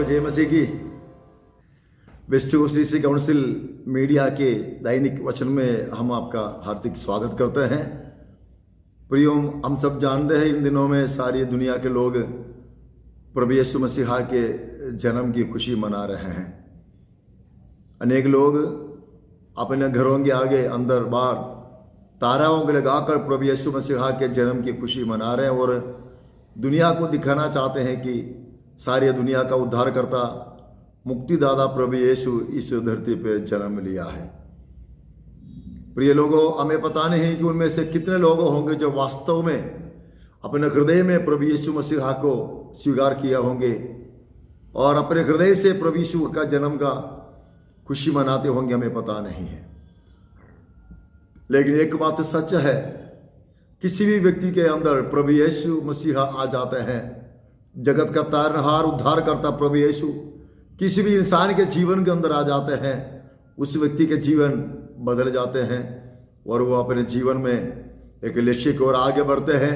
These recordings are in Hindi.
जय मसीह की। West coast DC council media के दैनिक वचन में हम आपका हार्दिक स्वागत करते हैं। प्रियो, हम सब जानते हैं इन दिनों में सारी दुनिया के लोग प्रभु यीशु मसीहा के जन्म की खुशी मना रहे हैं। अनेक लोग अपने घरों के आगे अंदर बाहर ताराओं को लगाकर प्रभु यीशु मसीहा के जन्म की खुशी मना रहे हैं और दुनिया को दिखाना चाहते हैं कि सारी दुनिया का उद्धारकर्ता मुक्तिदाता प्रभु यीशु इस धरती पर जन्म लिया है। प्रिय लोगों, हमें पता नहीं कि उनमें से कितने लोग होंगे जो वास्तव में अपने हृदय में प्रभु यीशु मसीहा को स्वीकार किया होंगे और अपने हृदय से प्रभु यीशु का जन्म का खुशी मनाते होंगे, हमें पता नहीं है। लेकिन एक बात सच है, किसी भी व्यक्ति के अंदर प्रभु यीशु मसीहा आ जाते हैं। जगत का तारनहार उद्धार करता प्रभु यीशु किसी भी इंसान के जीवन के अंदर आ जाते हैं, उस व्यक्ति के जीवन बदल जाते हैं और वो अपने जीवन में एक लक्ष्य की ओर आगे बढ़ते हैं।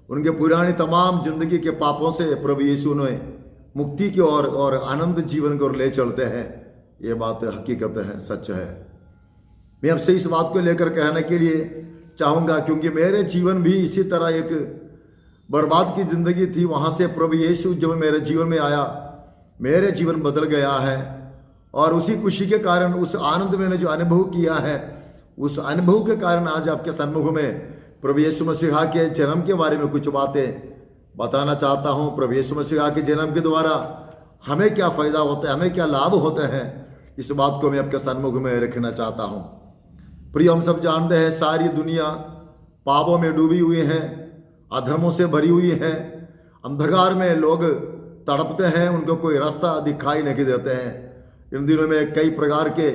उनके पुरानी तमाम जिंदगी के पापों से प्रभु यीशु ने मुक्ति की ओर और आनंद जीवन की ओर ले चलते हैं। ये बात हकीकत है, सच है। मैं आपसे इस बात को लेकर कहने के लिए चाहूँगा, क्योंकि मेरे जीवन भी इसी तरह एक बर्बाद की जिंदगी थी। वहाँ से प्रभु यीशु जब मेरे जीवन में आया, मेरे जीवन बदल गया है और उसी खुशी के कारण, उस आनंद मैंने जो अनुभव किया है, उस अनुभव के कारण आज आपके सम्मुख में प्रभु यीशु मसीहा के जन्म के बारे में कुछ बातें बताना चाहता हूँ। प्रभु यीशु मसीहा के जन्म के द्वारा हमें क्या फ़ायदा होता है, हमें क्या लाभ होते हैं, इस बात को मैं आपके सम्मुख में रखना चाहता हूँ। प्रिय, हम सब जानते हैं सारी दुनिया पापों में डूबी हुई है, अधर्मों से भरी हुई है। अंधकार में लोग तड़पते हैं, उनको कोई रास्ता दिखाई नहीं देते हैं। इन दिनों में कई प्रकार के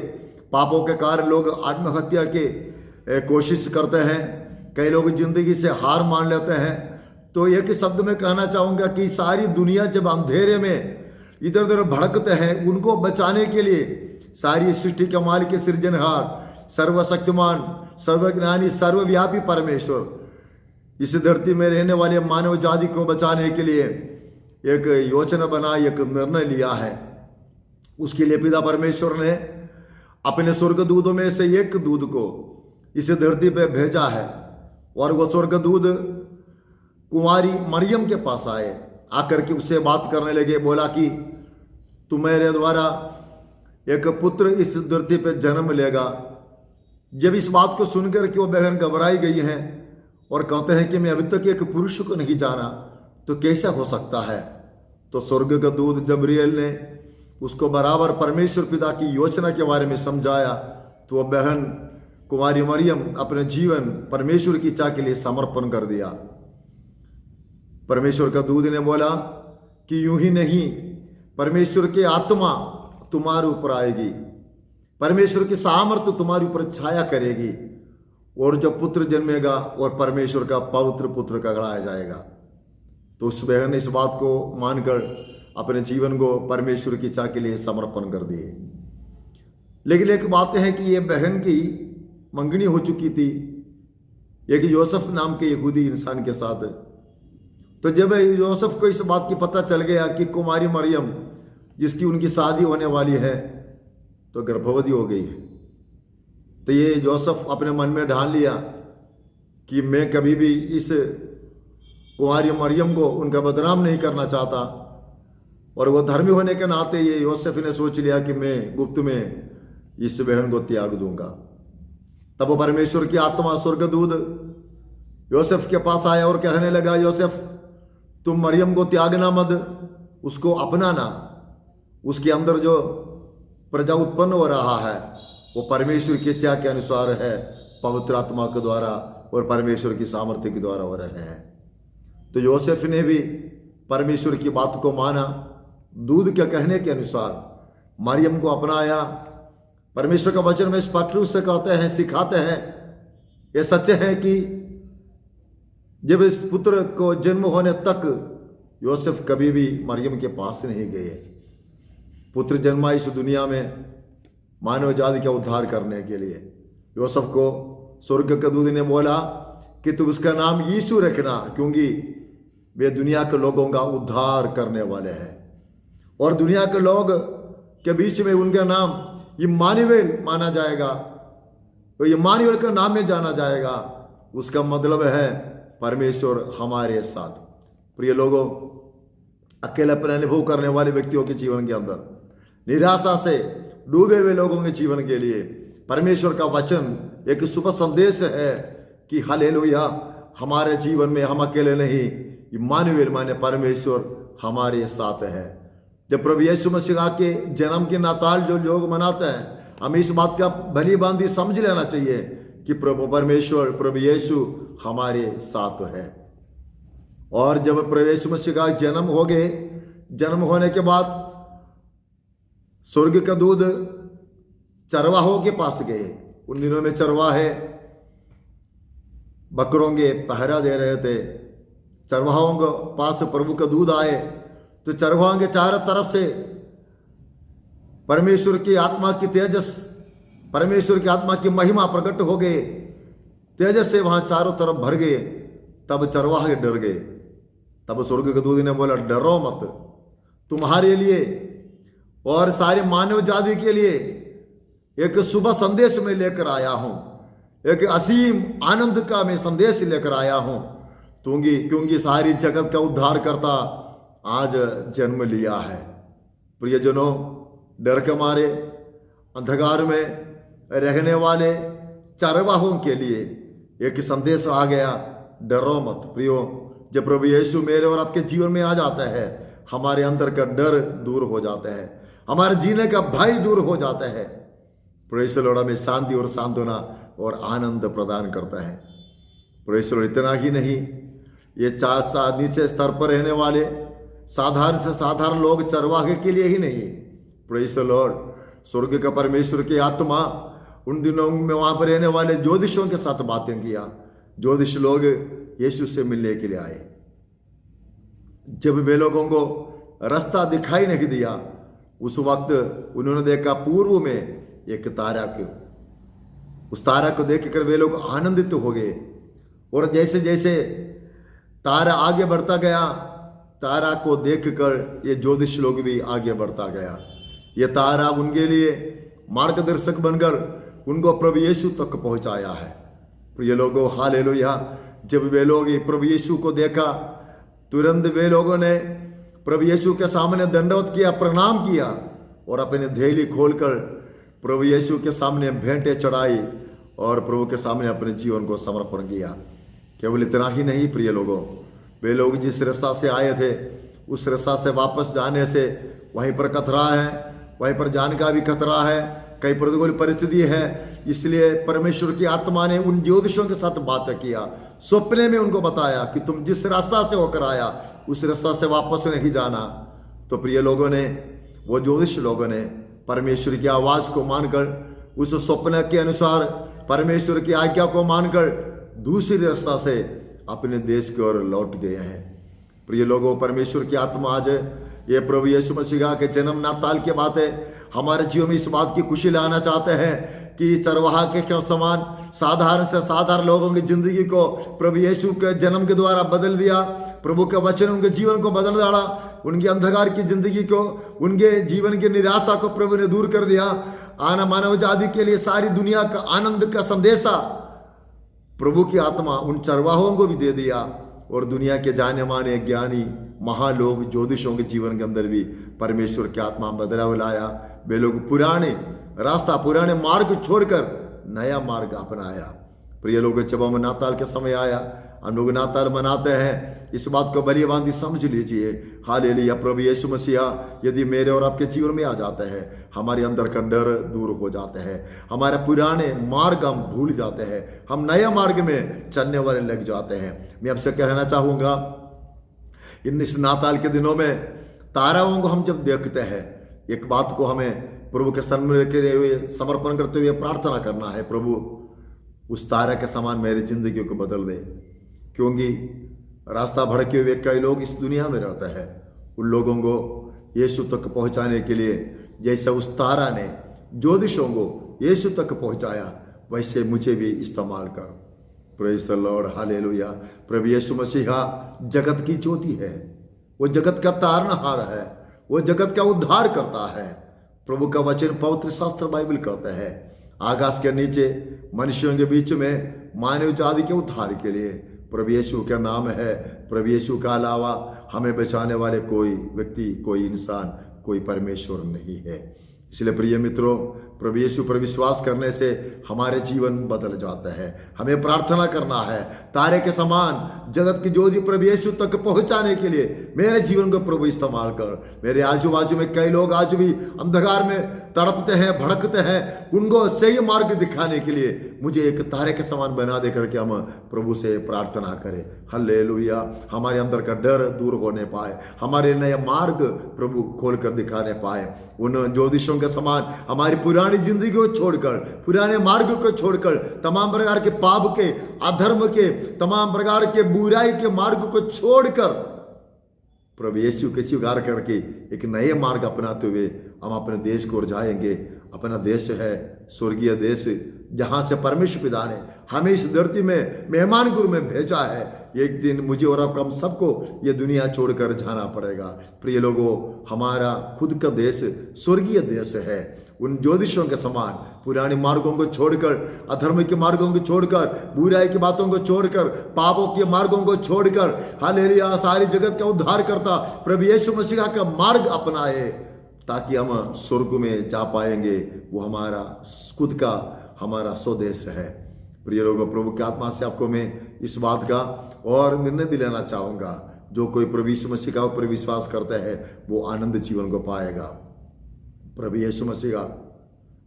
पापों के कारण लोग आत्महत्या के कोशिश करते हैं, कई लोग जिंदगी से हार मान लेते हैं। तो एक शब्द में कहना चाहूँगा कि सारी दुनिया जब अंधेरे में इधर उधर भड़कते हैं, उनको बचाने के लिए सारी सृष्टि के मालिक के सृजनहार, सर्वशक्तिमान, सर्वज्ञानी, सर्वव्यापी परमेश्वर इस धरती में रहने वाले मानव जाति को बचाने के लिए एक योजना बना, एक निर्णय लिया है। उसके लिए पिता परमेश्वर ने अपने स्वर्गदूतों में से एक दूत को इस धरती पे भेजा है और वो स्वर्गदूत कुंवारी मरियम के पास आए, आकर के उससे बात करने लगे। बोला कि तुम्हारे द्वारा एक पुत्र इस धरती पे जन्म लेगा। जब इस बात को सुनकर के वो बहन घबराई गई हैं और कहते हैं कि मैं अभी तक एक पुरुष को नहीं जाना, तो कैसा हो सकता है। तो स्वर्ग का दूत जबरीएल ने उसको बराबर परमेश्वर पिता की योजना के बारे में समझाया। तो वह बहन कुमारी मरियम अपने जीवन परमेश्वर की इच्छा के लिए समर्पण कर दिया। परमेश्वर का दूत ने बोला कि यूं ही नहीं, परमेश्वर की आत्मा तुम्हारे ऊपर आएगी, परमेश्वर की सामर्थ्य तुम्हारे ऊपर छाया करेगी और जब पुत्र जन्मेगा और परमेश्वर का पवित्र पुत्र कहलाया जाएगा। तो उस बहन ने इस बात को मानकर अपने जीवन को परमेश्वर की इच्छा के लिए समर्पण कर दिए। लेकिन एक बात है कि ये बहन की मंगनी हो चुकी थी एक योसेफ नाम के यहूदी इंसान के साथ। तो जब योसेफ को इस बात की पता चल गया कि कुमारी मरियम जिसकी उनकी शादी होने वाली है तो गर्भवती हो गई है, तो ये जोसेफ अपने मन में ढाल लिया कि मैं कभी भी इस कुंवारी मरियम को उनका बदनाम नहीं करना चाहता। और वो धर्मी होने के नाते ये योसेफ ने सोच लिया कि मैं गुप्त में इस बहन को त्याग दूंगा। तब वो परमेश्वर की आत्मा स्वर्गदूत योसेफ के पास आया और कहने लगा, योसेफ तुम मरियम को त्यागना मत, उसको अपनाना। उसके अंदर जो प्रजा उत्पन्न हो रहा है वो परमेश्वर की इच्छा के अनुसार है, पवित्र आत्मा के द्वारा और परमेश्वर की सामर्थ्य के द्वारा हो रहे हैं। तो योसेफ ने भी परमेश्वर की बात को माना, दूध के कहने के अनुसार मरियम को अपनाया। परमेश्वर का वचन में स्पष्ट रूप से कहते हैं, सिखाते हैं, ये सच है कि जब इस पुत्र को जन्म होने तक योसेफ कभी भी मरियम के पास नहीं गए। पुत्र जन्मा इस दुनिया में मानव जाति का उद्धार करने के लिए। योसेफ को स्वर्ग के दूत ने बोला कि तू उसका नाम यीशु रखना, क्योंकि वे दुनिया के लोगों का उद्धार करने वाले हैं। और दुनिया के लोग के बीच में उनका नाम इम्मानुएल माना जाएगा, तो इम्मानुएल के नाम में जाना जाएगा। उसका मतलब है परमेश्वर हमारे साथ। प्रिय लोगों, अकेलापन अनुभव करने वाले व्यक्तियों के जीवन के अंदर, निराशा से डूबे हुए लोगों के जीवन के लिए परमेश्वर का वचन एक शुभ संदेश है कि हालेलुया, हमारे जीवन में हम अकेले नहीं, इम्मानुएल माने परमेश्वर हमारे साथ है। जब प्रभु यीशु मसीह के जन्म के नाताल जो लोग मनाते हैं, हमें इस बात का भली भांति समझ लेना चाहिए कि प्रभु परमेश्वर, प्रभु यीशु हमारे साथ है। और जब प्रभु यीशु मसीह का जन्म हो गए, जन्म होने के बाद स्वर्ग का दूत चरवाहों के पास गए। उन दिनों में चरवाहे बकरों के पहरा दे रहे थे। चरवाहों के पास प्रभु का दूत आए तो चरवाहों के चारों तरफ से परमेश्वर की आत्मा की तेजस, परमेश्वर की आत्मा की महिमा प्रकट हो गए। तेजस से वहां चारों तरफ भर गए। तब चरवाहे डर गए। तब स्वर्ग के दूत ने बोला, डरो मत, तुम्हारे लिए और सारे मानव जाति के लिए एक शुभ संदेश में लेकर आया हूं, एक असीम आनंद का मैं संदेश लेकर आया हूं। क्योंकि सारी जगत का उद्धार करता आज जन्म लिया है। प्रियजनों, डर के मारे अंधकार में रहने वाले चरवाहों के लिए एक संदेश आ गया, डरो मत। प्रियो, जब प्रभु यीशु मेरे और आपके जीवन में आ जाता है, हमारे अंदर का डर दूर हो जाता है, हमारे जीने का भय दूर हो जाता है। परमेश्वर लौड़ा में शांति और सांत्वना और आनंद प्रदान करता है। परमेश्वर इतना ही नहीं, ये नीचे स्तर पर रहने वाले साधारण से साधारण लोग चरवाहे के लिए ही नहीं, प्रेज़ द लॉर्ड, स्वर्ग का परमेश्वर की आत्मा उन दिनों में वहां पर रहने वाले ज्योतिषों के साथ बातें किया। ज्योतिष लोग यीशु से मिलने के लिए आए। जब वे लोगों को रास्ता दिखाई नहीं दिया, उस वक्त उन्होंने देखा पूर्व में एक तारा को। उस तारा को देखकर वे लोग आनंदित हो गए। और जैसे जैसे तारा आगे बढ़ता गया, तारा को देखकर ये ज्योतिष लोग भी आगे बढ़ता गया। ये तारा उनके लिए मार्गदर्शक बनकर उनको प्रभु यीशु तक पहुंचाया है। प्रिय लोगों, हालेलुया। जब वे लोग प्रभु यीशु को देखा, तुरंत वे लोगों ने प्रभु यीशु के सामने दंडवत किया, प्रणाम किया और अपने थैली खोलकर प्रभु यीशु के सामने भेंटें चढ़ाई और प्रभु के सामने अपने जीवन को समर्पण किया। केवल इतना ही नहीं प्रिय लोगों, वे लोग जिस रास्ता से आए थे उस रास्ता से वापस जाने से वहीं पर खतरा है, वहीं पर जाने का भी खतरा है, कई प्रतिकूल परिस्थिति है। इसलिए परमेश्वर की आत्मा ने उन ज्योतिषों के साथ बात किया, सपने में उनको बताया कि तुम जिस रास्ता से होकर आया उस रास्ता से वापस नहीं जाना। तो प्रिय लोगों ने, वो ज्योतिष लोगों ने परमेश्वर की आवाज को मानकर, उस स्वप्न के अनुसार परमेश्वर की आज्ञा को मानकर दूसरे रास्ता से अपने देश की ओर लौट गए हैं। प्रिय लोगों, परमेश्वर की आत्मा आज ये प्रभु यीशु मसीह के जन्म नाताल के बातें हमारे जीवन में इस बात की खुशी लाना चाहते हैं कि चरवाहा के समान साधारण से साधारण लोगों की जिंदगी को प्रभु यीशु के जन्म के द्वारा बदल दिया। प्रभु का वचन उनके जीवन को बदल डाला, उनकी अंधकार की जिंदगी को, उनके जीवन की निराशा को प्रभु ने दूर कर दिया। आना मानव जाति के लिए सारी दुनिया का आनंद का संदेशा प्रभु की आत्मा उन चरवाहों को भी दे दिया। और दुनिया के जाने माने ज्ञानी महालोग ज्योतिषों के जीवन के अंदर भी परमेश्वर की आत्मा बदलाव लाया। वे लोग पुराने रास्ता, पुराने मार्ग छोड़कर नया मार्ग अपनाया। प्रिय लोग, जब हम नाताल के समय आया, हम लोग नाताल मनाते हैं, इस बात को भली भांति समझ लीजिए। हालेलुया। प्रभु यीशु मसीहा यदि मेरे और आपके जीवन में आ जाते हैं, हमारे अंदर का डर दूर हो जाता है, हमारे पुराने मार्ग हम भूल जाते हैं, हम नए मार्ग में चलने वाले लग जाते हैं। मैं आपसे कहना चाहूंगा, इस नाताल के दिनों में ताराओं को हम जब देखते हैं, एक बात को हमें प्रभु के सामने रखे हुए समर्पण करते हुए प्रार्थना करना है, प्रभु उस तारा के समान मेरी जिंदगी को बदल दे। क्योंकि रास्ता भड़के हुए कई लोग इस दुनिया में रहते हैं, उन लोगों को यीशु तक पहुंचाने के लिए जैसे उस तारा ने ज्योतिषों को यीशु तक पहुंचाया, वैसे मुझे भी इस्तेमाल कर। Praise the lord, hallelujah. प्रभु यीशु मसीहा जगत की ज्योति है, वो जगत का तारनहार है, वो जगत का उद्धार करता है। प्रभु का वचन पवित्र शास्त्र बाइबल कहता है, आकाश के नीचे मनुष्यों के बीच में मानव जाति के उद्धार के लिए प्रभु यीशु का नाम है। प्रभु यीशु का अलावा हमें बचाने वाले कोई व्यक्ति, कोई इंसान, कोई परमेश्वर नहीं है। इसलिए प्रिय मित्रों, प्रभु यीशु पर विश्वास करने से हमारे जीवन बदल जाता है। हमें प्रार्थना करना है, तारे के समान जगत की ज्योति प्रभु यीशु तक पहुंचाने के लिए मेरे जीवन को प्रभु इस्तेमाल कर। मेरे आजू बाजू में कई लोग आज भी अंधकार में तड़पते हैं, भड़कते हैं, उनको सही मार्ग दिखाने के लिए मुझे एक तारे के समान बना दे करके हम प्रभु से प्रार्थना करें। हालेलुया। हमारे अंदर का डर दूर होने पाए, हमारे नए मार्ग प्रभु खोल कर दिखाने पाए। उन ज्योतिषों के समान हमारी पुरानी जिंदगी को छोड़कर, पुराने मार्ग को छोड़कर, तमाम प्रकार के पाप के, अधर्म के, तमाम प्रकार के बुराई के मार्ग को छोड़कर प्रभु यीशु के स्वीकार करके एक नए मार्ग अपनाते हुए हम अपने देश को ओर जाएंगे। अपना देश है स्वर्गीय देश, जहां से परमेश्वर पिता ने हमें इस धरती में मेहमान गुरु में भेजा है। एक दिन मुझे और आपको, हम सबको ये दुनिया छोड़कर जाना पड़ेगा। प्रिय लोगों, हमारा खुद का देश स्वर्गीय देश है। उन ज्योतिषों के समान पुराने मार्गों को छोड़कर, अधर्म के मार्गों को छोड़कर, बुराई की बातों को छोड़कर, पापों के मार्गों को छोड़कर, हालेलुया, सारी जगत का उद्धार करता प्रभु यीशु मसीह का मार्ग अपनाए, ताकि हम स्वर्ग में जा पाएंगे। वो हमारा खुद का, हमारा स्वदेश है। प्रिय लोगों, प्रभु की आत्मा से आपको मैं इस बात का और निर्णय दिलाना चाहूंगा, जो कोई प्रभु यीशु मसीह का ऊपर विश्वास करता है वो आनंद जीवन को पाएगा। प्रभु यीशु मसीह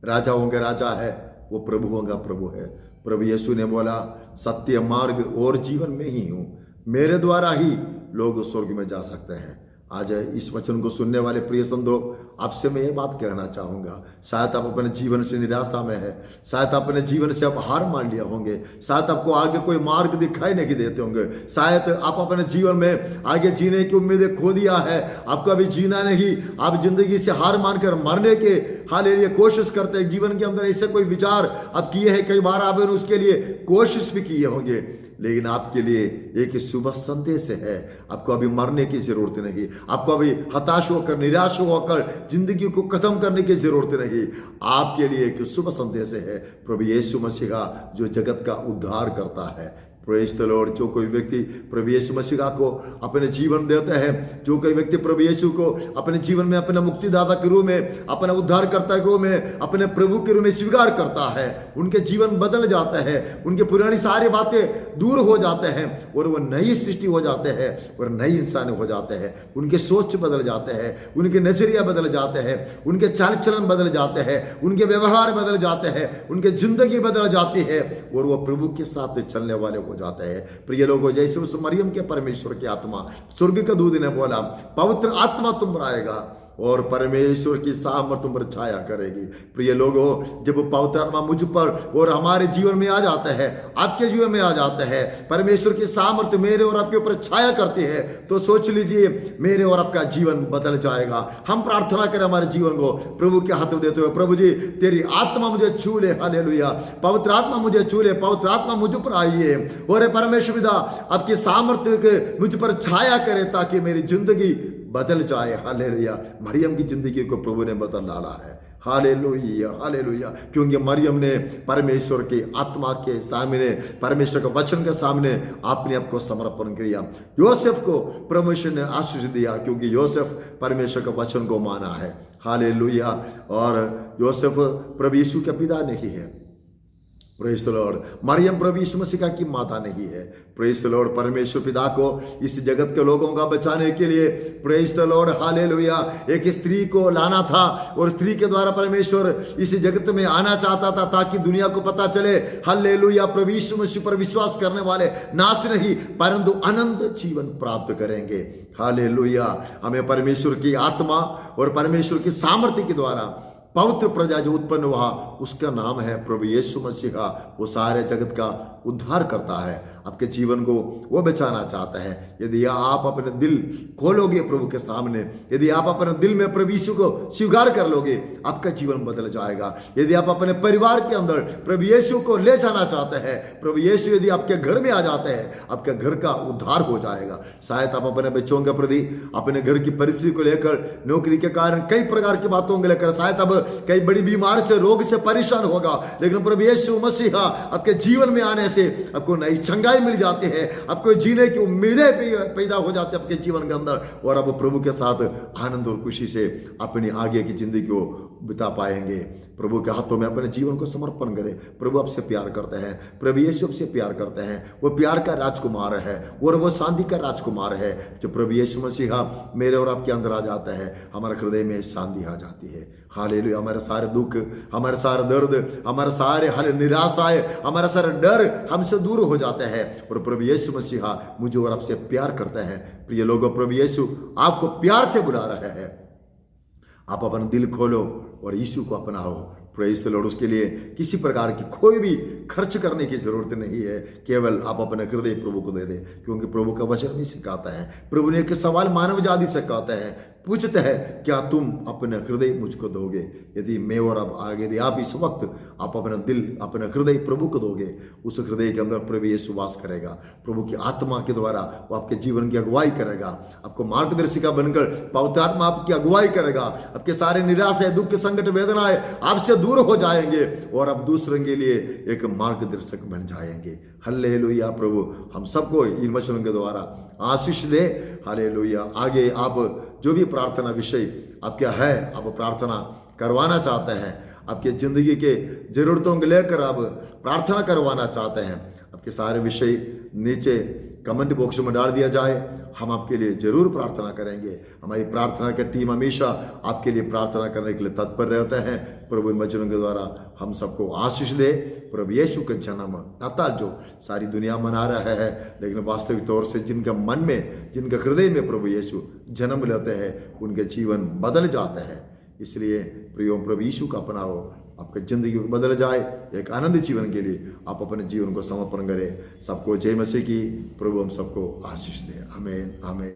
राजाओं के राजा है, वो प्रभुओं का प्रभु है। प्रभु यीशु ने बोला, सत्य, मार्ग और जीवन में ही हूं, मेरे द्वारा ही लोग स्वर्ग में जा सकते हैं। आज इस वचन को सुनने वाले प्रिय संतो, आपसे मैं ये बात कहना चाहूंगा, शायद आप अपने जीवन से निराशा में है, शायद अपने जीवन से आप हार मान लिया होंगे, शायद आपको आगे कोई मार्ग दिखाई नहीं देते होंगे, शायद आप अपने जीवन में आगे जीने की उम्मीदें खो दिया है, आपको अभी जीना नहीं, आप जिंदगी से हार मानकर मरने के हालेलुया कोशिश करते हैं। जीवन के अंदर ऐसे कोई विचार आप किए हैं, कई बार आपने उसके लिए कोशिश भी किए होंगे, लेकिन आपके लिए एक शुभ संदेश है। आपको अभी मरने की जरूरत नहीं, आपको अभी हताश होकर, निराश होकर जिंदगी को खत्म करने की जरूरत नहीं। आपके लिए एक शुभ संदेश है, प्रभु यीशु मसीह का, जो जगत का उद्धार करता है। Praise the Lord. जो कोई व्यक्ति प्रभु यीशु मसीह को अपने जीवन देता है, जो कोई व्यक्ति प्रभु यीशु को अपने जीवन में अपने मुक्तिदाता के रूप में, अपने उद्धारकर्ता के रूप में, अपने प्रभु के रूप में स्वीकार करता है, उनके जीवन बदल जाता है, उनकी पुरानी सारी बातें दूर हो जाते हैं और वो नई सृष्टि हो जाते हैं और नई इंसान हो जाते हैं। उनके सोच बदल जाते हैं, उनके नजरिया बदल जाते हैं, उनके चाल चलन बदल जाते हैं, उनके व्यवहार बदल जाते हैं, उनकी जिंदगी बदल जाती है और वो प्रभु के साथ चलने वाले हो जाते हैं। प्रिय लोगों, जैसे उस मरियम के परमेश्वर की आत्मा, स्वर्ग का दूत ने बोला, पवित्र आत्मा तुम पर आएगा और परमेश्वर की सामर्थ तुम पर छाया करेगी। प्रिय लोगों, जब पवित्र आत्मा मुझ पर और हमारे जीवन में आ जाता है, आपके जीवन में आ जाता है, परमेश्वर की सामर्थ मेरे और आपके ऊपर छाया करती है, तो सोच लीजिए मेरे और आपका जीवन बदल जाएगा। हम प्रार्थना करें हमारे जीवन को प्रभु के हाथ में देते हुए, प्रभु जी तेरी आत्मा मुझे छू ले, हालेलुया, पवित्र आत्मा मुझे छू ले, पवित्र आत्मा मुझ पर आइए और परमेश्वर पिता आपकी सामर्थ्य के मुझ पर छाया करे, ताकि मेरी जिंदगी बदल जाए। हालेलुया। मरियम की जिंदगी को प्रभु ने बदल डाला है। हालेलुया, हालेलुया, क्योंकि मरियम ने परमेश्वर के आत्मा के सामने, परमेश्वर के वचन के सामने अपने आप को समर्पण किया। योसेफ को परमेश्वर ने आशीष दिया, क्योंकि योसेफ परमेश्वर के वचन को माना है। हालेलुया। और योसेफ प्रभु यीशु के पिता नहीं है। Praise the lord. मरियम प्रभु यीशु मसीह की माता नहीं है। Praise the lord. परमेश्वर पिता को इस जगत के लोगों का बचाने के लिए, प्रेज़ द लॉर्ड, हालेलुया, एक स्त्री को लाना था और स्त्री के द्वारा परमेश्वर इस जगत में आना चाहता था, ताकि दुनिया को पता चले, हालेलुया, प्रभु यीशु मसीह पर विश्वास करने वाले नाश नहीं परंतु अनंत जीवन प्राप्त करेंगे। हालेलुया। हमें परमेश्वर की आत्मा और परमेश्वर की सामर्थ्य के द्वारा पवित्र प्रजा जो उत्पन्न हुआ, उसका नाम है प्रभु यीशु मसीह। वो सारे जगत का उद्धार करता है। आपके जीवन को वो बचाना चाहता है। यदि आप अपने दिल खोलोगे प्रभु के सामने, यदि आप अपने दिल में प्रभु यीशु को स्वीकार कर लोगे, आपका जीवन बदल जाएगा। यदि आप अपने परिवार के अंदर प्रभु यीशु को ले जाना चाहते हैं, प्रभु यीशु यदि आपके घर में आ जाते हैं, आपके घर का उद्धार हो जाएगा। शायद आप अपने बच्चों के प्रति, अपने घर की परिस्थिति को लेकर, नौकरी के कारण कई प्रकार की बातों को लेकर शायद अब कई बड़ी बीमारी से, रोग से परेशान होगा, लेकिन प्रभु यीशु मसीहा आपके जीवन में आने से आपको नई चंगाई मिल जाती है, आपको जीने की उम्मीदें पैदा हो जाती है आपके जीवन के अंदर, और अब प्रभु के साथ आनंद और खुशी से अपनी आगे की जिंदगी को बिता पाएंगे। प्रभु के हाथों में अपने जीवन को समर्पण करें। प्रभु आपसे प्यार करते हैं, प्रभु यीशु आपसे प्यार करते हैं। वो प्यार का राजकुमार है और वो शांति का राजकुमार है। जो प्रभु यीशु मसीहा मेरे और आपके अंदर आ जाता है, हमारे हृदय में शांति आ जाती है। हालेलुया। हमारे सारे दुख, हमारे सारे दर्द, हमारे सारे निराशाएं, हमारा सारा डर हमसे दूर हो जाता है, और प्रभु यीशु मसीहा मुझे और आपसे प्यार करता है। प्रिय लोगों, प्रभु यीशु आपको प्यार से बुला रहा है। आप अपना दिल खोलो और यीशु को अपनाओ। Praise the Lord. उसके लिए किसी प्रकार की कोई भी खर्च करने की जरूरत नहीं है, केवल आप अपने हृदय प्रभु को दे दे, क्योंकि प्रभु का वचन भी सिखाता है। प्रभु ने एक सवाल मानव जाति से कहता है, पूछते हैं, क्या तुम अपने हृदय मुझको दोगे? यदि मैं और अब आगे, यदि आप इस वक्त आप अपना दिल, अपना हृदय प्रभु को दोगे, उस हृदय के अंदर प्रभु यीशु वास करेगा। प्रभु की आत्मा के द्वारा वो आपके जीवन की अगुवाई करेगा, आपको मार्गदर्शिका बनकर पवित्र आत्मा आपकी अगुवाई करेगा। आपके सारे निराशा, दुख, संकट, वेदनाएं आपसे दूर हो जाएंगे और आप दूसरों के लिए एक मार्गदर्शक बन जाएंगे। हालेलुया। प्रभु हम सबको इन वचनों के द्वारा आशीष दे। हालेलुया। आगे आप जो भी प्रार्थना विषय आपका है, आप प्रार्थना करवाना चाहते हैं, आपके जिंदगी के जरूरतों को लेकर आप प्रार्थना करवाना चाहते हैं, आपके सारे विषय नीचे कमेंट बॉक्स में डाल दिया जाए। हम आपके लिए जरूर प्रार्थना करेंगे। हमारी प्रार्थना की टीम हमेशा आपके लिए प्रार्थना करने के लिए तत्पर रहते हैं। प्रभु इन वचनों के द्वारा हम सबको आशीष दे। प्रभु यीशु का जन्म नाताल जो सारी दुनिया मना रहा है, लेकिन वास्तविक तौर से जिनका मन में, जिनके हृदय में प्रभु यीशु जन्म लेते हैं, उनके जीवन बदल जाते हैं। इसलिए प्रियो, प्रभु यीशु का अपनाओ, आपकी जिंदगी बदल जाए। एक आनंद जीवन के लिए आप अपने जीवन को समर्पण करें। सबको जय मसीह की। प्रभु हम सबको आशीष दे। आमीन आमीन।